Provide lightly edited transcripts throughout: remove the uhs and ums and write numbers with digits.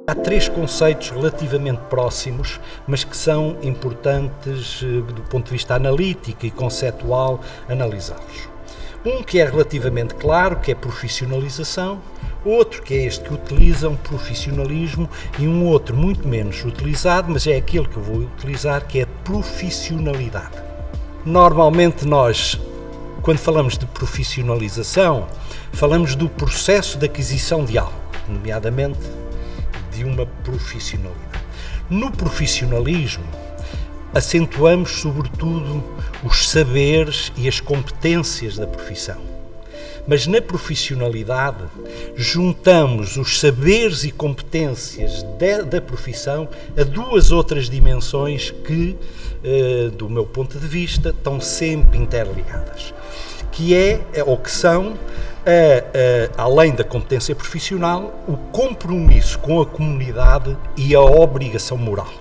Há três conceitos relativamente próximos, mas que são importantes do ponto de vista analítico e conceptual analisá-los. Um que é relativamente claro, que é profissionalização, outro que é este que utilizam profissionalismo e um outro muito menos utilizado, mas é aquele que eu vou utilizar, que é profissionalidade. Normalmente nós, quando falamos de profissionalização, falamos do processo de aquisição de algo, nomeadamente de uma profissionalidade. No profissionalismo, acentuamos sobretudo os saberes e as competências da profissão. Mas na profissionalidade, juntamos os saberes e competências da profissão a duas outras dimensões que, do meu ponto de vista, estão sempre interligadas, que são, além da competência profissional, o compromisso com a comunidade e a obrigação moral.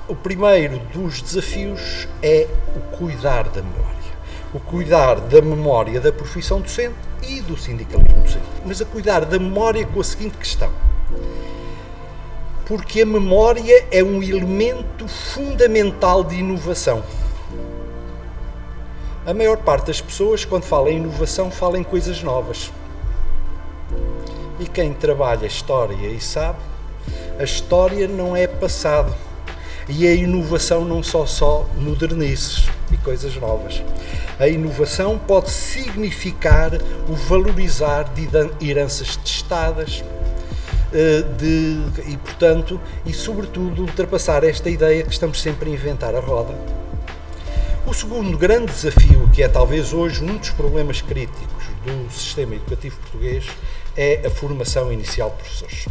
O primeiro dos desafios é o cuidar da memória. O cuidar da memória da profissão docente e do sindicalismo docente. Mas a cuidar da memória com a seguinte questão. Porque a memória é um elemento fundamental de inovação. A maior parte das pessoas, quando fala em inovação, fala em coisas novas. E quem trabalha história e sabe, a história não é passado. E a inovação não são só modernices e coisas novas. A inovação pode significar o valorizar de heranças testadas e sobretudo, ultrapassar esta ideia que estamos sempre a inventar a roda. O segundo grande desafio, que é talvez hoje um dos problemas críticos do sistema educativo português, é a formação inicial de professores.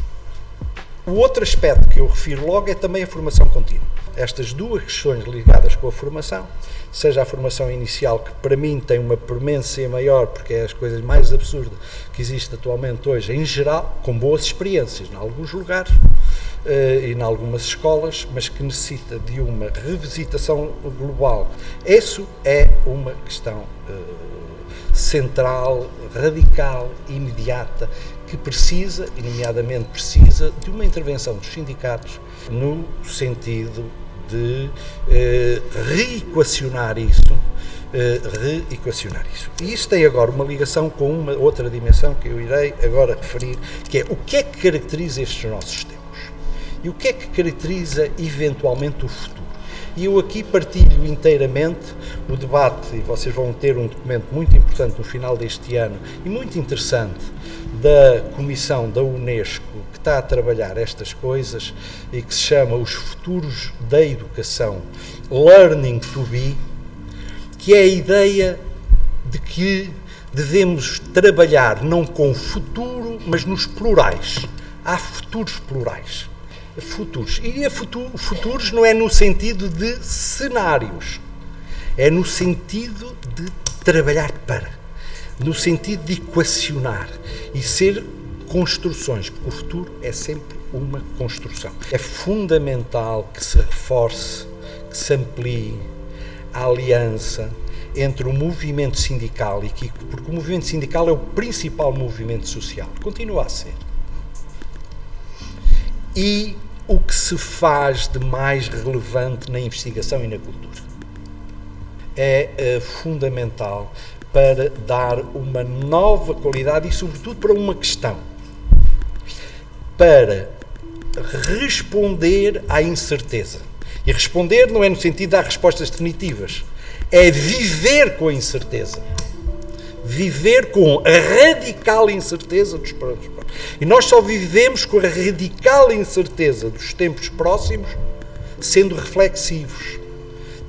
O outro aspecto que eu refiro logo é também a formação contínua. Estas duas questões ligadas com a formação, seja a formação inicial, que para mim tem uma premência maior, porque é as coisas mais absurdas que existe atualmente hoje, em geral, com boas experiências em alguns lugares e em algumas escolas, mas que necessita de uma revisitação global. Isso é uma questão central, radical, imediata, que precisa, e nomeadamente precisa, de uma intervenção dos sindicatos no sentido de reequacionar isso. E isso tem agora uma ligação com uma outra dimensão que eu irei agora referir, que é o que é que caracteriza estes nossos tempos e o que é que caracteriza eventualmente o futuro. E eu aqui partilho inteiramente o debate, e vocês vão ter um documento muito importante no final deste ano e muito interessante da Comissão da Unesco que está a trabalhar estas coisas e que se chama Os Futuros da Educação, Learning to Be, que é a ideia de que devemos trabalhar não com o futuro, mas nos plurais. Há futuros plurais. Futuros. E futuros não é no sentido de cenários, é no sentido de trabalhar para, no sentido de equacionar e ser construções, porque o futuro é sempre uma construção. É fundamental que se reforce, que se amplie a aliança entre o movimento sindical porque o movimento sindical é o principal movimento social, continua a ser. E o que se faz de mais relevante na investigação e na cultura. É fundamental para dar uma nova qualidade e, sobretudo, para uma questão. Para responder à incerteza. E responder não é no sentido de dar respostas definitivas. É viver com a incerteza. Viver com a radical incerteza dos próximos. E nós só vivemos com a radical incerteza dos tempos próximos sendo reflexivos,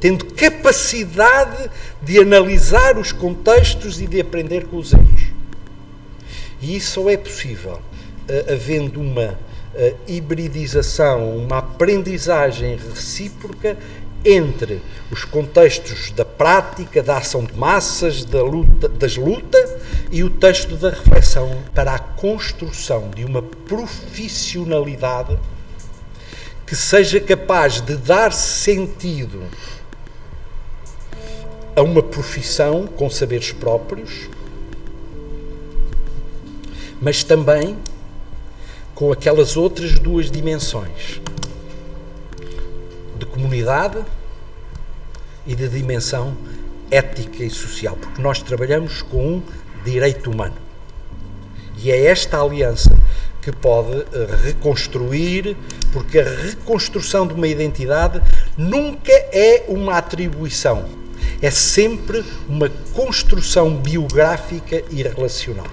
tendo capacidade de analisar os contextos e de aprender com os erros. E isso só é possível havendo uma hibridização, uma aprendizagem recíproca entre os contextos da prática, da ação de massas, das lutas e o texto da reflexão, para a construção de uma profissionalidade que seja capaz de dar sentido a uma profissão com saberes próprios, mas também com aquelas outras duas dimensões de comunidade e de dimensão ética e social, porque nós trabalhamos com um direito humano. E é esta aliança que pode reconstruir, porque a reconstrução de uma identidade nunca é uma atribuição, é sempre uma construção biográfica e relacional.